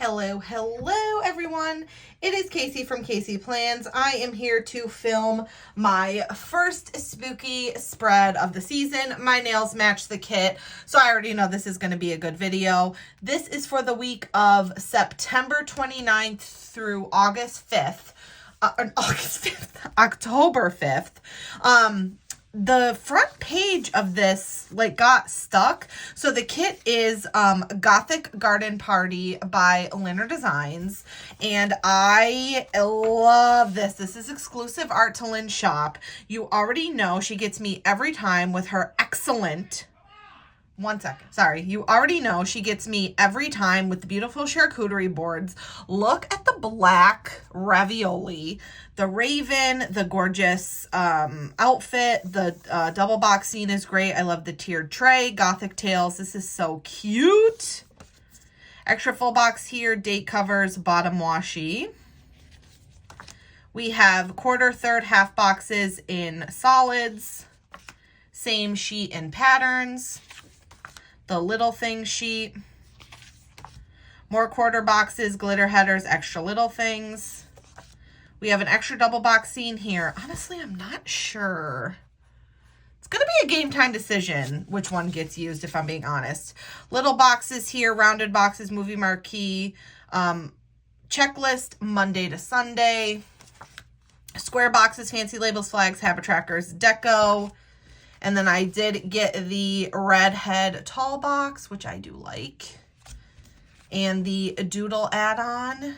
Hello everyone. It is Casey from Casey Plans. I am here to film my first spooky spread of the season. My nails match the kit, so I already know this is going to be a good video. This is for the week of September 29th through August 5th. October 5th. The front page of this got stuck. So the kit is Gothic Garden Party by Lynner Designs, and I love this. This is exclusive art to Lynn shop. You already know she gets me every time with her excellent You already know she gets me every time with the beautiful charcuterie boards. Look at the black ravioli, the raven, the gorgeous outfit. The double box scene is great. I love the tiered tray, Gothic tails. This is so cute. Extra full box here, date covers, bottom washi. We have quarter, third, half boxes in solids. Same sheet in patterns. The little thing sheet, more quarter boxes, glitter headers, extra little things. We have an extra double box scene here. Honestly, I'm not sure. It's going to be a game time decision which one gets used, if I'm being honest. Little boxes here, rounded boxes, movie marquee, checklist, Monday to Sunday. Square boxes, fancy labels, flags, habit trackers, deco. And then I did get the redhead tall box, which I do like. And the doodle add-on.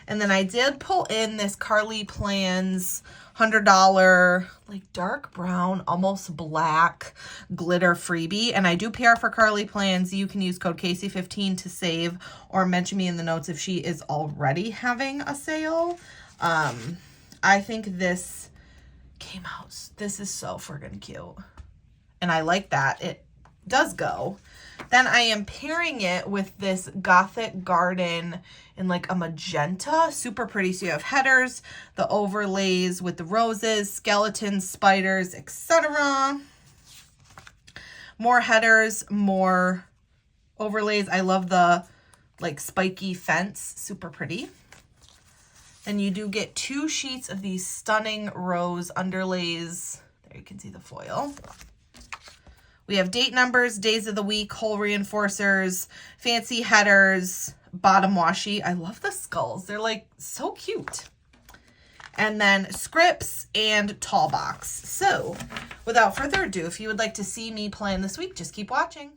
And then I did pull in this kaseyplans $100, dark brown, almost black glitter freebie. And I do PR for kaseyplans. You can use code Casey15 to save, or mention me in the notes if she is already having a sale. I think this came out. This is so friggin' cute. And I like that. It does go. Then I am pairing it with this Gothic Garden in a magenta. Super pretty. So you have headers, the overlays with the roses, skeletons, spiders, etc. More headers, more overlays. I love the spiky fence. Super pretty. Then you do get 2 sheets of these stunning rose underlays. There you can see the foil. We have date numbers, days of the week, hole reinforcers, fancy headers, bottom washi. I love the skulls. They're so cute. And then scripts and tall box. So without further ado, if you would like to see me plan this week, just keep watching.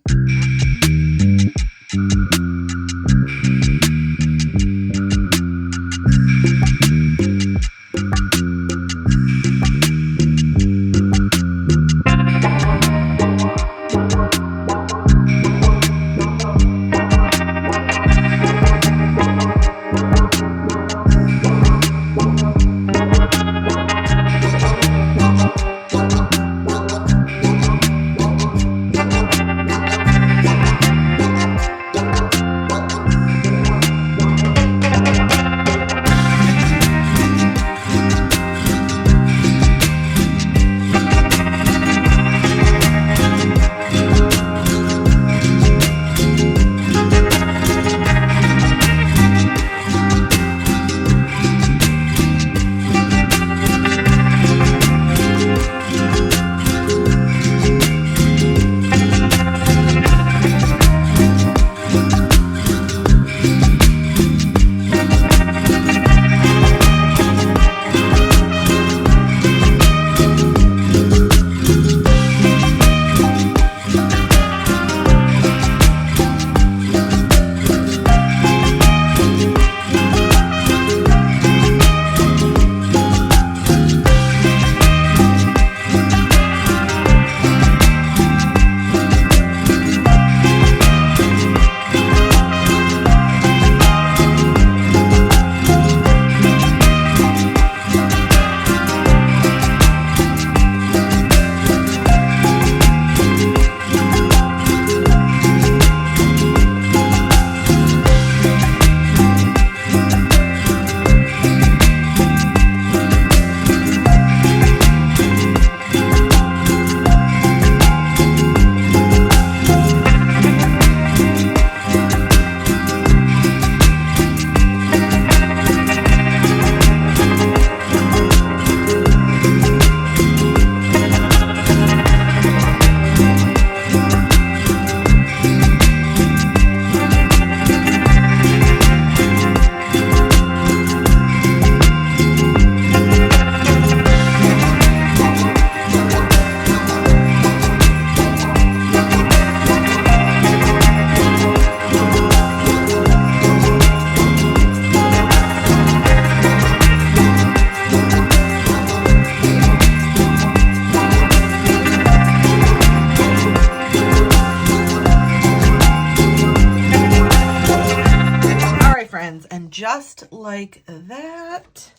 and just like that.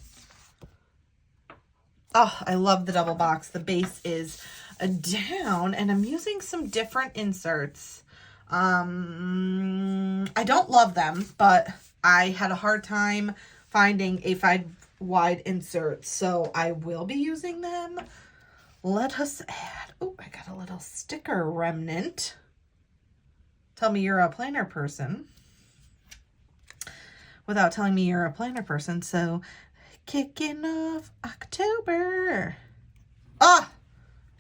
Oh, I love the double box. The base is down, and I'm using some different inserts. I don't love them, but I had a hard time finding a 5-wide insert, so I will be using them. Let us add, oh, I got a little sticker remnant. Tell me you're a planner person without telling me you're a planner person. So kicking off October. Ah,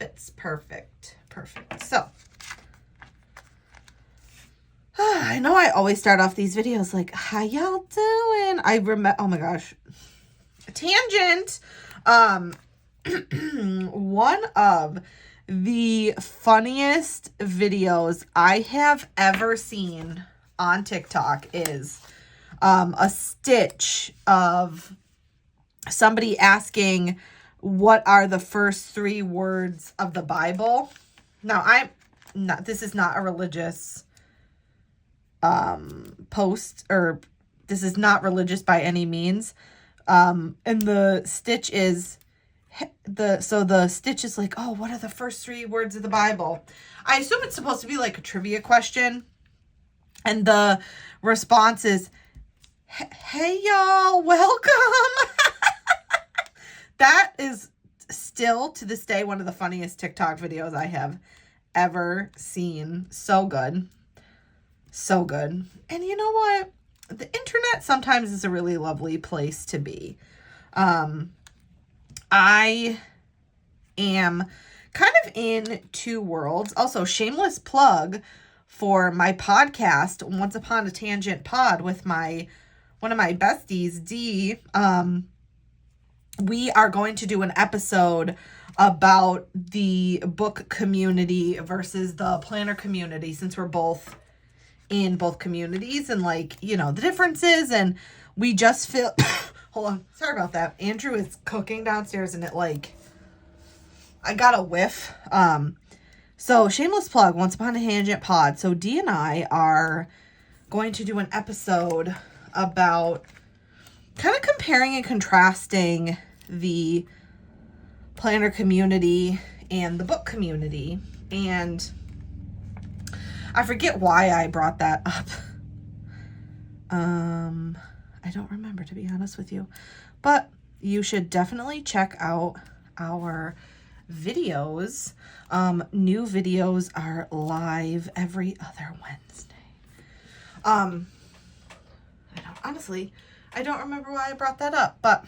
it's perfect. Perfect. So I know I always start off these videos like, how y'all doing? I remember, oh my gosh, tangent. One of the funniest videos I have ever seen on TikTok is a stitch of somebody asking what are the first 3 words of the Bible. Now, this is not a religious post, or this is not religious by any means. And the stitch is the stitch is like, oh, what are the first 3 words of the Bible? I assume it's supposed to be like a trivia question. And the response is, hey y'all, welcome. That is still to this day one of the funniest TikTok videos I have ever seen. So good. So good. And you know what? The internet sometimes is a really lovely place to be. I am kind of in 2 worlds. Also, shameless plug for my podcast, Once Upon a Tangent Pod, with one of my besties, Dee. We are going to do an episode about the book community versus the planner community, since we're both in both communities, and like, you know, the differences. And we just feel hold on, sorry about that. Andrew is cooking downstairs, and I got a whiff. So shameless plug, Once Upon a Tangent Pod. So Dee and I are going to do an episode about kind of comparing and contrasting the planner community and the book community. And I forget why I brought that up. I don't remember, to be honest with you. But you should definitely check out our videos. New videos are live every other Wednesday. I don't remember why I brought that up, but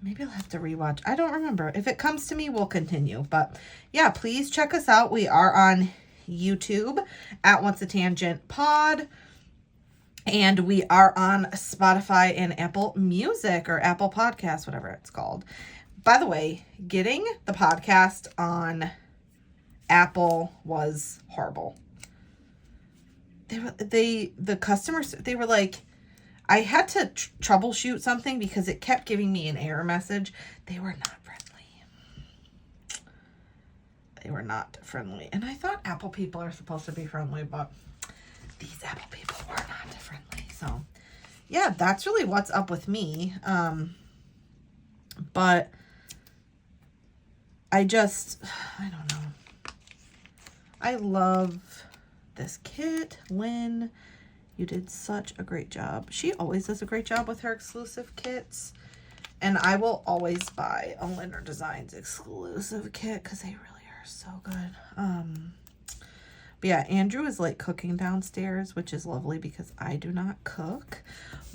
maybe I'll have to rewatch. I don't remember. If it comes to me, we'll continue. But yeah, please check us out. We are on YouTube at Once a Tangent Pod. And we are on Spotify and Apple Music, or Apple Podcasts, whatever it's called. By the way, getting the podcast on Apple was horrible. The customers, they were like, I had to troubleshoot something because it kept giving me an error message. They were not friendly. They were not friendly. And I thought Apple people are supposed to be friendly, but these Apple people were not friendly. So yeah, that's really what's up with me. But I don't know. I love this kit. Lynn, you did such a great job. She always does a great job with her exclusive kits. And I will always buy a Lynner Designs exclusive kit because they really are so good. But yeah, Andrew is like cooking downstairs, which is lovely because I do not cook.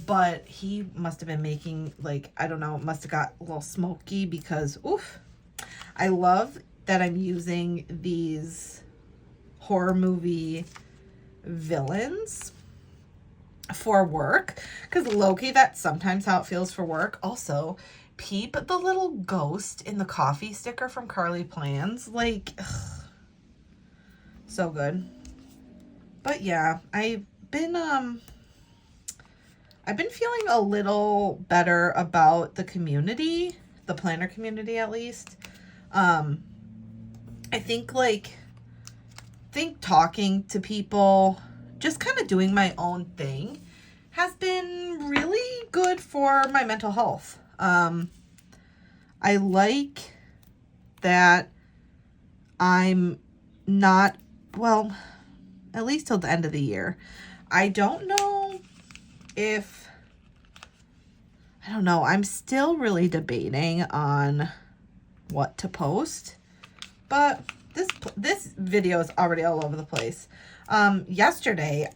But he must have been making, like, I don't know, it must have got a little smoky because, oof. I love that I'm using these horror movie villains for work, because low-key, that's sometimes how it feels for work. Also, peep the little ghost in the coffee sticker from Carly Plans. Like, ugh, so good. But yeah, I've been feeling a little better about the community, the planner community at least. I think talking to people, just kind of doing my own thing has been really good for my mental health. I like that I'm not, well, at least till the end of the year. I don't know if, I don't know. I'm still really debating on what to post, but this video is already all over the place. Yesterday,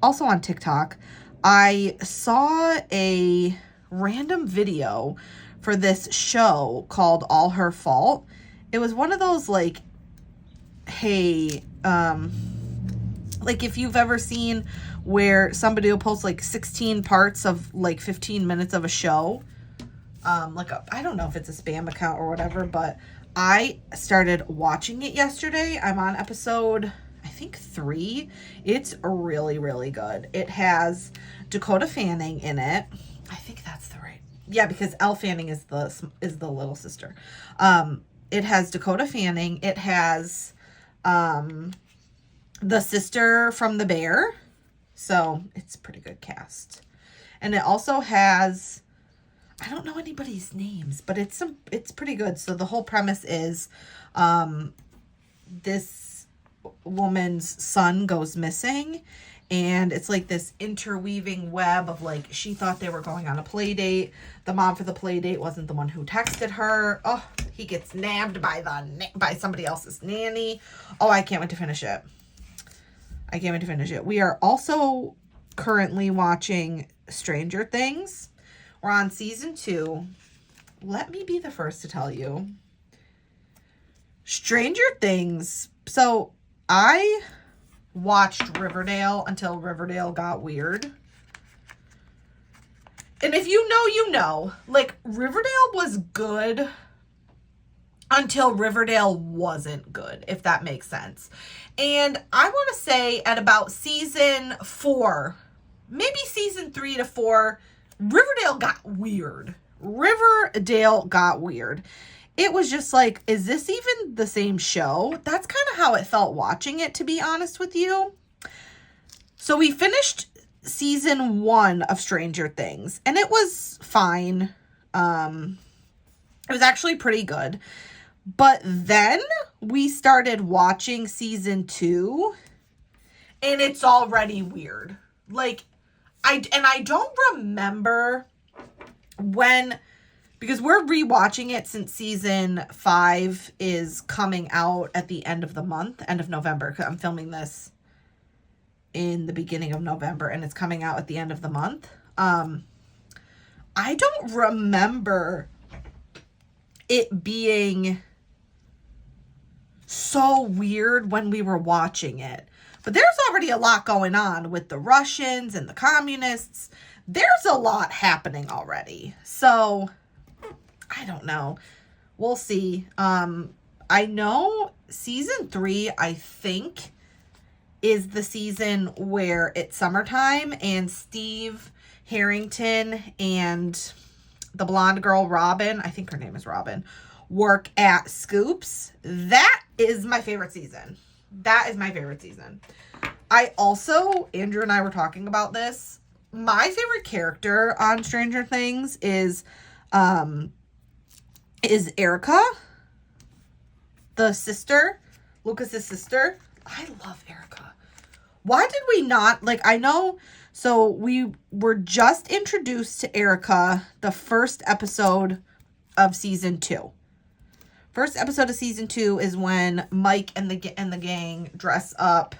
also on TikTok, I saw a random video for this show called All Her Fault. It was one of those like, hey, like if you've ever seen where somebody will post like 16 parts of like 15 minutes of a show, I don't know if it's a spam account or whatever, but I started watching it yesterday. I'm on episode, I think 3. It's really, really good. It has Dakota Fanning in it. I think that's the right. Yeah, because Elle Fanning is the little sister. It has Dakota Fanning. It has the sister from The Bear. So it's a pretty good cast. And it also has, I don't know anybody's names, but it's pretty good. So the whole premise is this woman's son goes missing, and it's like this interweaving web of like, she thought they were going on a play date. The mom for the play date wasn't the one who texted her. Oh, he gets nabbed by somebody else's nanny. Oh, I can't wait to finish it. We are also currently watching Stranger Things. We're on season 2. Let me be the first to tell you. Stranger Things. So I watched Riverdale until Riverdale got weird. And if you know, you know. Like, Riverdale was good until Riverdale wasn't good, if that makes sense. And I want to say at about season 4, maybe season 3 to 4, Riverdale got weird. It was just like, is this even the same show? That's kind of how it felt watching it, to be honest with you. So we finished season 1 of Stranger Things, and it was fine. It was actually pretty good. But then we started watching season 2, and it's already weird. Like, I don't remember when, because we're rewatching it since season 5 is coming out at the end of the month, end of November. I'm filming this in the beginning of November, and it's coming out at the end of the month. I don't remember it being so weird when we were watching it. But there's already a lot going on with the Russians and the communists. There's a lot happening already. So, I don't know. We'll see. I know season 3, I think, is the season where it's summertime and Steve Harrington and the blonde girl, Robin, I think her name is Robin, work at Scoops. That is my favorite season. I also, Andrew and I were talking about this. My favorite character on Stranger Things is Erica, the sister, Lucas's sister. I love Erica. Why did we not, like, I know, so we were just introduced to Erica the first episode of season 2. First episode of season 2 is when Mike and the gang dress up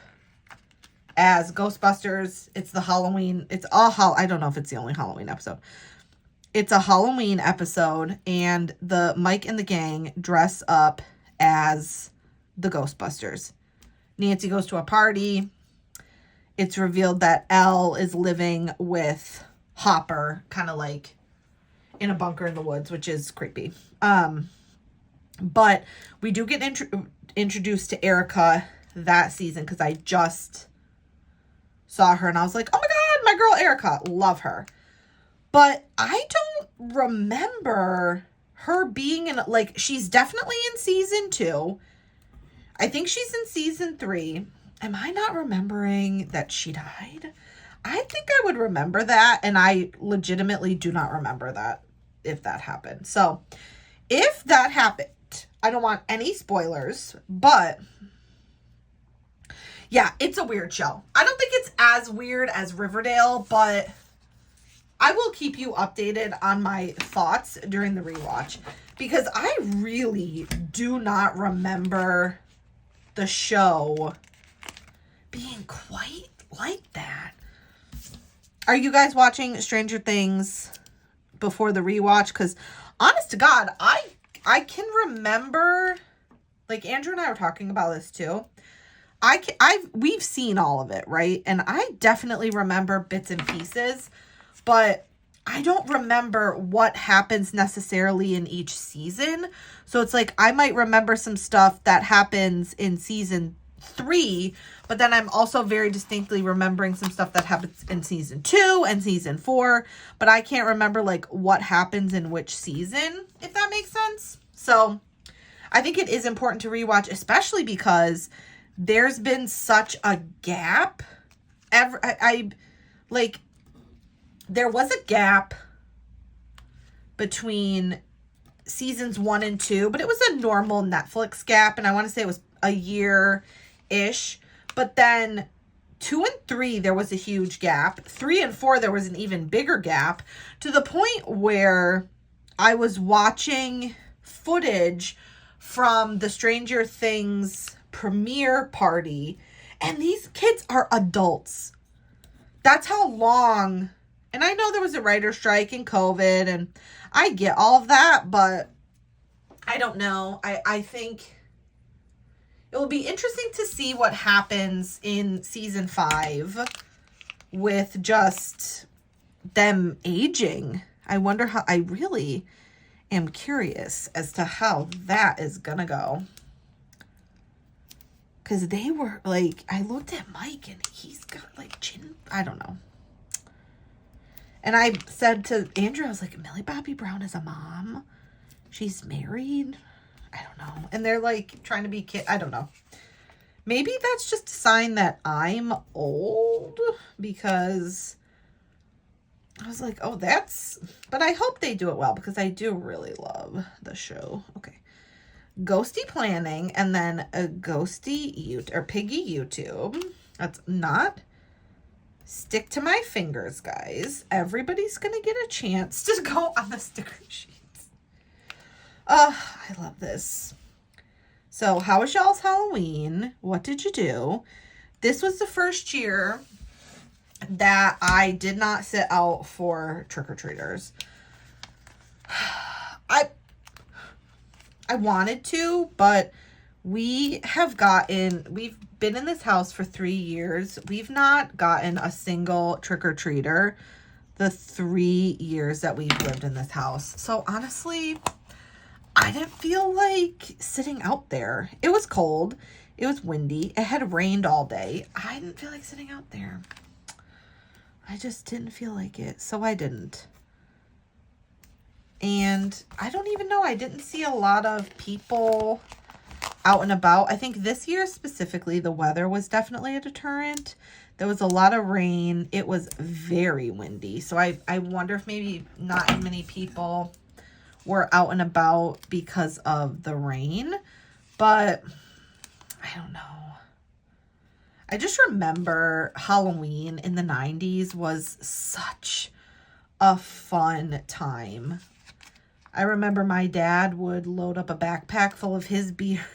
as Ghostbusters. It's the Halloween. I don't know if it's the only Halloween episode. It's a Halloween episode, and the Mike and the gang dress up as the Ghostbusters. Nancy goes to a party. It's revealed that Elle is living with Hopper, kind of like in a bunker in the woods, which is creepy. But we do get introduced to Erica that season because I just saw her and I was like, oh my God, my girl Erica. Love her. But I don't remember her being in, like, she's definitely in season 2. I think she's in season 3. Am I not remembering that she died? I think I would remember that, and I legitimately do not remember that if that happened. So if that happened, I don't want any spoilers, but yeah, it's a weird show. I don't think it's as weird as Riverdale, but I will keep you updated on my thoughts during the rewatch, because I really do not remember the show being quite like that. Are you guys watching Stranger Things before the rewatch? Because honest to God, I can remember, like Andrew and I were talking about this too. We've seen all of it, right? And I definitely remember bits and pieces, but I don't remember what happens necessarily in each season. So it's like I might remember some stuff that happens in season 3, but then I'm also very distinctly remembering some stuff that happens in season 2 and season 4, but I can't remember like what happens in which season, if that makes sense. So I think it is important to rewatch, especially because there's been such a gap. There was a gap between seasons 1 and 2, but it was a normal Netflix gap, and I want to say it was a year-ish. But then 2 and 3, there was a huge gap. 3 and 4, there was an even bigger gap, to the point where I was watching footage from the Stranger Things premiere party, and these kids are adults. That's how long. And I know there was a writer's strike and COVID, and I get all of that, but I don't know. I think it will be interesting to see what happens in season 5 with just them aging. I wonder how, I really am curious as to how that is gonna go. Because they were like, I looked at Mike and he's got like chin, I don't know. And I said to Andrew, I was like, Millie Bobby Brown is a mom. She's married. I don't know. And they're like trying to be kid. I don't know. Maybe that's just a sign that I'm old, because I was like, oh, that's, but I hope they do it well, because I do really love the show. Okay. Ghosty Planning, and then a Ghosty or Piggy YouTube. That's not. Stick to my fingers, guys. Everybody's going to get a chance to go on the sticker sheets. I love this. So, how was y'all's Halloween? What did you do? This was the first year that I did not sit out for trick-or-treaters. I wanted to, but we've been in this house for 3 years. We've not gotten a single trick-or-treater the 3 years that we've lived in this house. So honestly, I didn't feel like sitting out there. It was cold. It was windy. It had rained all day. I didn't feel like sitting out there. I just didn't feel like it, so I didn't. And I don't even know. I didn't see a lot of people out and about. I think this year specifically, the weather was definitely a deterrent. There was a lot of rain. It was very windy. So I wonder if maybe not as many people were out and about because of the rain. But I don't know. I just remember Halloween in the 90s was such a fun time. I remember my dad would load up a backpack full of his beer.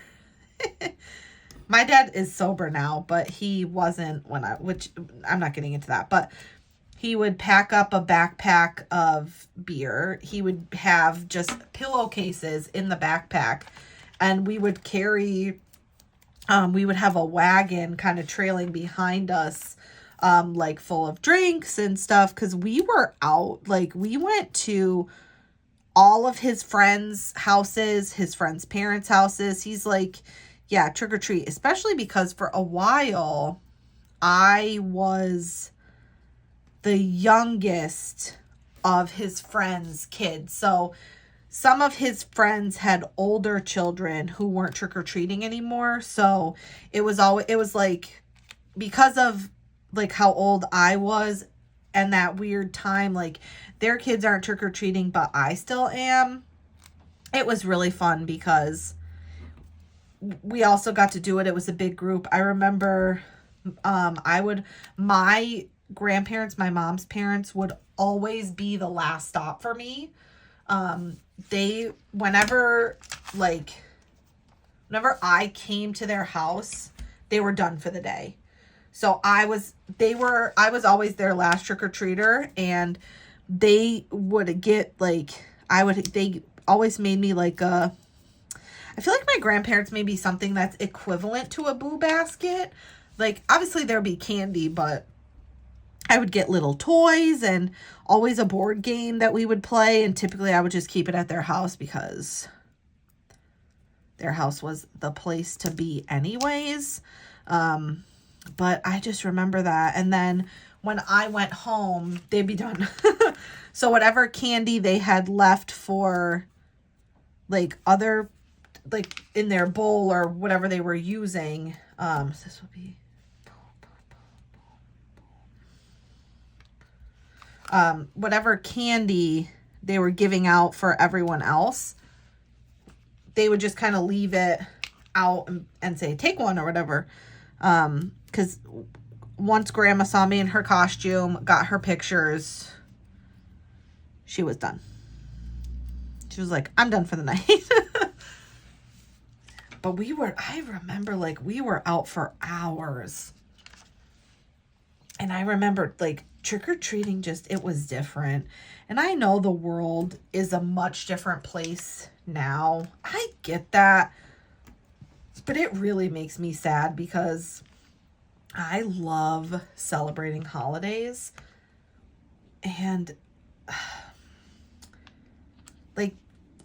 My dad is sober now, but he wasn't which I'm not getting into that, but he would pack up a backpack of beer. He would have just pillowcases in the backpack, and we would carry, we would have a wagon kind of trailing behind us, like full of drinks and stuff. 'Cause we were out, like we went to all of his friends' houses, his friends' parents' houses. He's like, yeah, trick or treat, especially because for a while I was the youngest of his friends' kids. So some of his friends had older children who weren't trick or treating anymore. So it was like, because of like how old I was and that weird time, like their kids aren't trick-or-treating, but I still am. It was really fun because we also got to do it. It was a big group. I remember my grandparents, my mom's parents would always be the last stop for me. Whenever I came to their house, they were done for the day. So I was always their last trick-or-treater, and they would get they always made me like I feel like my grandparents made me something that's equivalent to a boo basket. Like, obviously there'd be candy, but I would get little toys and always a board game that we would play. And typically I would just keep it at their house because their house was the place to be anyways. But I just remember that. And then when I went home, they'd be done. So whatever candy they had left for other, in their bowl or whatever they were using, this will be whatever candy they were giving out for everyone else, they would just kind of leave it out and say, take one or whatever. Because once Grandma saw me in her costume, got her pictures, she was done. She was like, I'm done for the night. But I remember we were out for hours. And I remember trick-or-treating, it was different. And I know the world is a much different place now. I get that. But it really makes me sad because I love celebrating holidays. And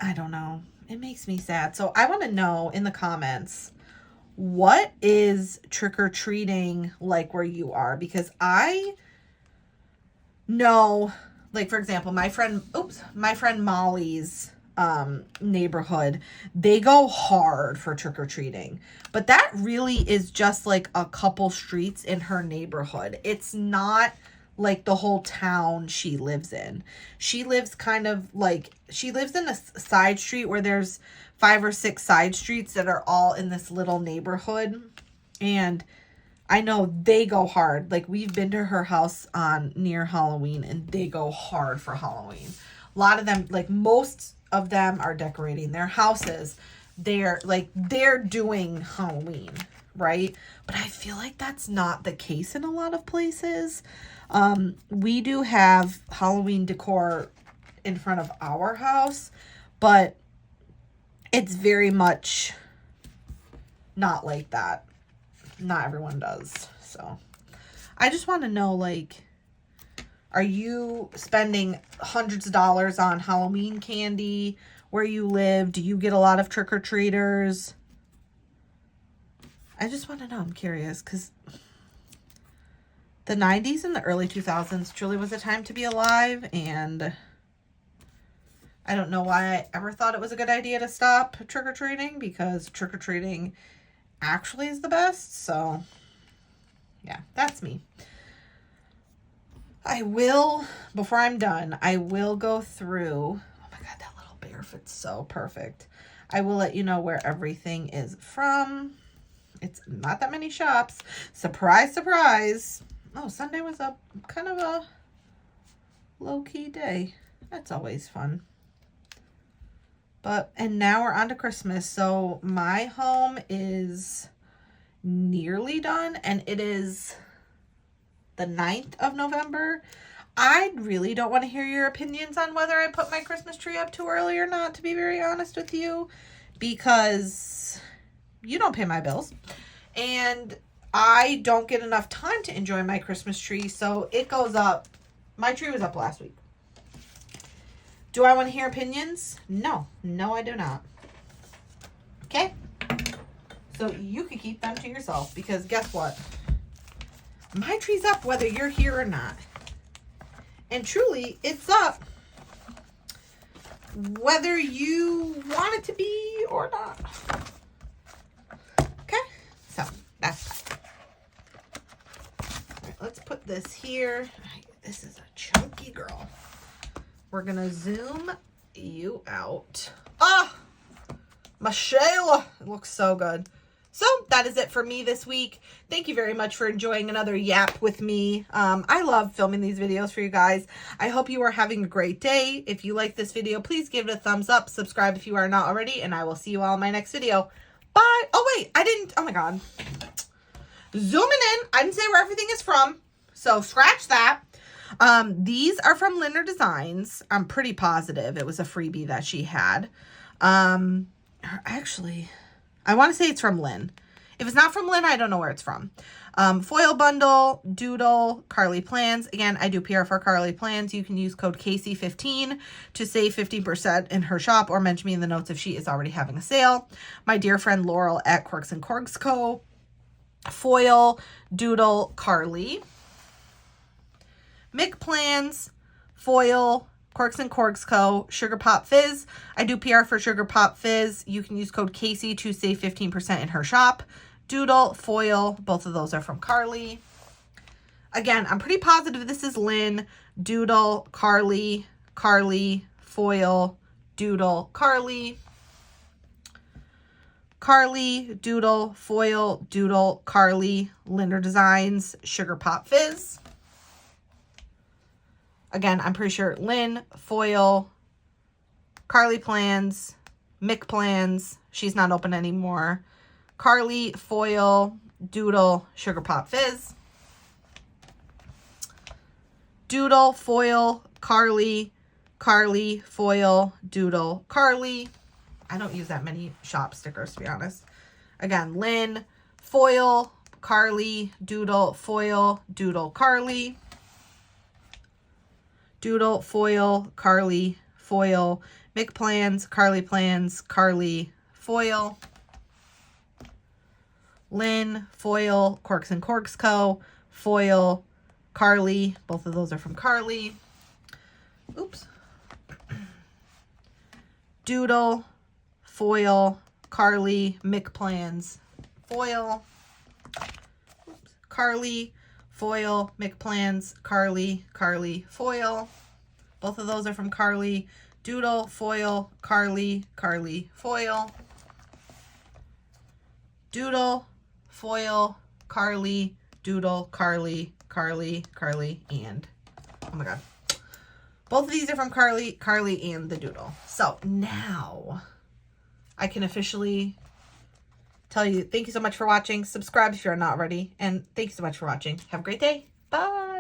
I don't know. It makes me sad. So I want to know in the comments, what is trick-or-treating like where you are? Because I know, for example, my friend Molly's neighborhood, they go hard for trick-or-treating. But that really is just a couple streets in her neighborhood. It's not the whole town she lives in. She lives she lives in a side street where there's 5 or 6 side streets that are all in this little neighborhood. And I know they go hard. We've been to her house near Halloween, and they go hard for Halloween. A lot of them, most of them are decorating their houses. They're doing Halloween, right? But I feel like that's not the case in a lot of places. We do have Halloween decor in front of our house, but it's very much not like that. Not everyone does. So I just want to know, are you spending hundreds of dollars on Halloween candy where you live? Do you get a lot of trick-or-treaters? I just want to know. I'm curious because the 90s and the early 2000s truly was a time to be alive, and I don't know why I ever thought it was a good idea to stop trick-or-treating, because trick-or-treating actually is the best. So yeah, that's me. I will, before I'm done, I will go through. Oh my God, that little bear fits so perfect. I will let you know where everything is from. It's not that many shops. Surprise, surprise. Oh, Sunday was kind of a low-key day. That's always fun. And now we're on to Christmas. So my home is nearly done, and it is the 9th of November. I really don't want to hear your opinions on whether I put my Christmas tree up too early or not, to be very honest with you, because you don't pay my bills, and I don't get enough time to enjoy my Christmas tree, so it goes up. My tree was up last week. Do I want to hear opinions? No. No, I do not. Okay? So you can keep them to yourself, because guess what? My tree's up whether you're here or not. And truly, it's up whether you want it to be or not. Okay? So, that's that. All right, let's this here. This is a chunky girl. We're going to zoom you out. Ah, Michelle. It looks so good. So that is it for me this week. Thank you very much for enjoying another yap with me. I love filming these videos for you guys. I hope you are having a great day. If you like this video, please give it a thumbs up. Subscribe if you are not already, and I will see you all in my next video. Bye. Oh, wait, I didn't. Oh, my God. Zooming in. I didn't say where everything is from, so scratch that. These are from Lynner Designs. I'm pretty positive it was a freebie that she had. Actually, I want to say it's from Lynn. If it's not from Lynn, I don't know where it's from. Foil bundle, doodle, Carly Plans. Again, I do PR for Carly Plans. You can use code KC15 to save 15% in her shop, or mention me in the notes if she is already having a sale. My dear friend Laurel at Corks and Corks Co. Foil, doodle, Carly. Mick Plans, foil, Corks and Corks Co. Sugar Pop Fizz. I do PR for Sugar Pop Fizz. You can use code Casey to save 15% in her shop. Doodle, foil, both of those are from Carly. Again, I'm pretty positive this is Lynn. Doodle, Carly, Carly, foil, doodle, Carly. Carly, doodle, foil, doodle, Carly, Lynner Designs, Sugar Pop Fizz. Again, I'm pretty sure Lynn, foil, Carly Plans, Mick Plans. She's not open anymore. Carly, foil, doodle, Sugar Pop Fizz. Doodle, foil, Carly, Carly, foil, doodle, Carly. I don't use that many shop stickers, to be honest. Again, Lynn, foil, Carly, doodle, foil, doodle, Carly. Doodle, foil, Carly, foil, Mick Plans, Carly Plans, Carly, foil. Lynn, foil, Corks and Corks Co. Foil, Carly. Both of those are from Carly. Oops. Doodle, foil, Carly, Mick Plans, foil. Oops. Carly, foil, Mick Plans, Carly, Carly, foil. Both of those are from Carly. Doodle, foil, Carly, Carly, foil. Doodle, foil, Carly, doodle, Carly, Carly, Carly, and, oh my God. Both of these are from Carly, Carly, and the doodle. So now I can officially tell you, thank you so much for watching. Subscribe if you're not already. And thank you so much for watching. Have a great day. Bye.